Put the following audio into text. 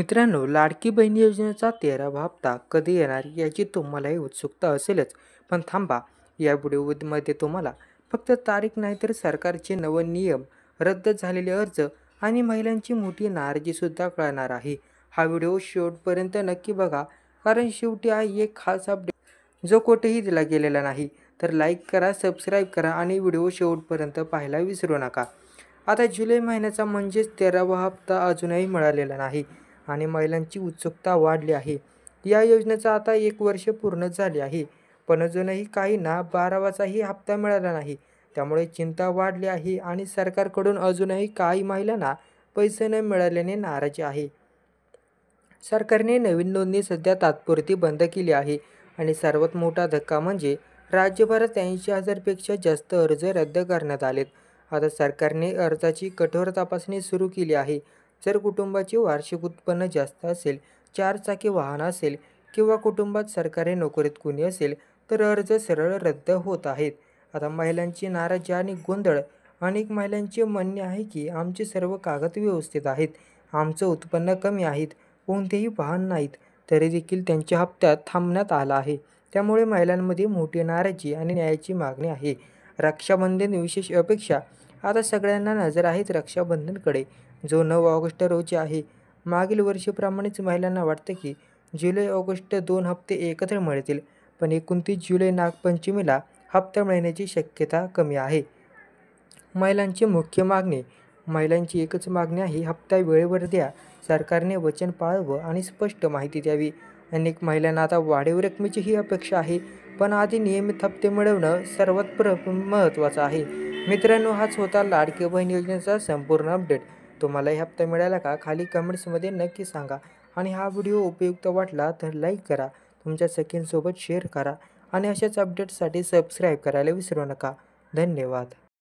मित्रांनो, लाडकी बहीण योजनेचा 13वा हप्ता कधी येणार याची तुम्हालाही उत्सुकता असेलच. पण थांबा, या व्हिडिओमध्ये तुम्हाला फक्त तारीख नाही तर सरकारचे नवीन नियम, रद्द झालेले अर्ज आणि महिलांची मोठी नाराजीसुद्धा कळणार आहे. हा व्हिडिओ शेवटपर्यंत नक्की बघा, कारण शेवटी हा एक खास अपडेट जो कुठेही दिला गेलेला नाही. तर लाईक करा, सबस्क्राईब करा आणि व्हिडिओ शेवटपर्यंत पाहायला विसरू नका. आता जुलै महिन्याचा म्हणजेच 13वा हप्ता अजूनही मिळालेला नाही आणि महिलांची उत्सुकता वाढली आहे. या योजनेचा आता 1 वर्ष पूर्ण झाले आहे, पण अजूनही काहींना 12वाचाही हप्ता मिळाला नाही. त्यामुळे चिंता वाढली आहे आणि सरकारकडून अजूनही काही महिलांना पैसे न मिळाल्याने नाराजी आहे. सरकारने नवीन नोंदणी सध्या तात्पुरती बंद केली आहे आणि सर्वात मोठा धक्का म्हणजे राज्यभरात 80,000पेक्षा जास्त अर्ज रद्द करण्यात आलेत. आता सरकारने अर्जाची कठोर तपासणी सुरू केली आहे. जर कुटुंबाचे वार्षिक उत्पन्न जास्त असेल, 4 चाकी वाहन असेल किंवा कुटुंबात सरकारी नोकरीत कुणी असेल, तर अर्ज सरळ रद्द होत आहेत. आता महिलांची नाराजी आणि गोंधळ. अनेक महिलांचे म्हणणे आहे की आमचे सर्व कागद व्यवस्थित आहेत, आमचं उत्पन्न कमी आहेत, कोणतेही वाहन नाहीत, तरी देखील त्यांच्या हप्त्यात थांबण्यात आला आहे. त्यामुळे महिलांमध्ये मोठी नाराजी आणि न्यायाची मागणी आहे. रक्षाबंधन विशेष अपेक्षा. आता सगळ्यांना नजर आहेत रक्षाबंधनकडे, जो 9 ऑगस्ट रोजी आहे. मागील वर्षीप्रमाणेच महिलांना वाटतं की जुलै-ऑगस्ट 2 हप्ते एकत्र मिळतील, पण 29 जुलै नागपंचमीला हप्ता मिळण्याची शक्यता कमी आहे. महिलांची मुख्य मागणी. महिलांची एकच मागणी आहे, हप्ता वेळेवर द्या. सरकारने वचन पाळावं आणि स्पष्ट माहिती द्यावी. अनेक महिलांना आता वाढीव रकमेचीही अपेक्षा आहे, पण आधी नियमित हप्ते मिळवणं सर्वात महत्त्वाचं आहे. मित्रांनो, हाच होता लाडकी बहीण योजनेचा संपूर्ण अपडेट. तुम्हालाही हप्ता मिळाला का? खाली कमेंट्समध्ये नक्की सांगा. आणि हा व्हिडिओ उपयुक्त वाटला तर लाईक करा, तुमच्या सखींसोबत शेअर करा आणि अशाच अपडेट्ससाठी सबस्क्राईब करायला विसरू नका. धन्यवाद.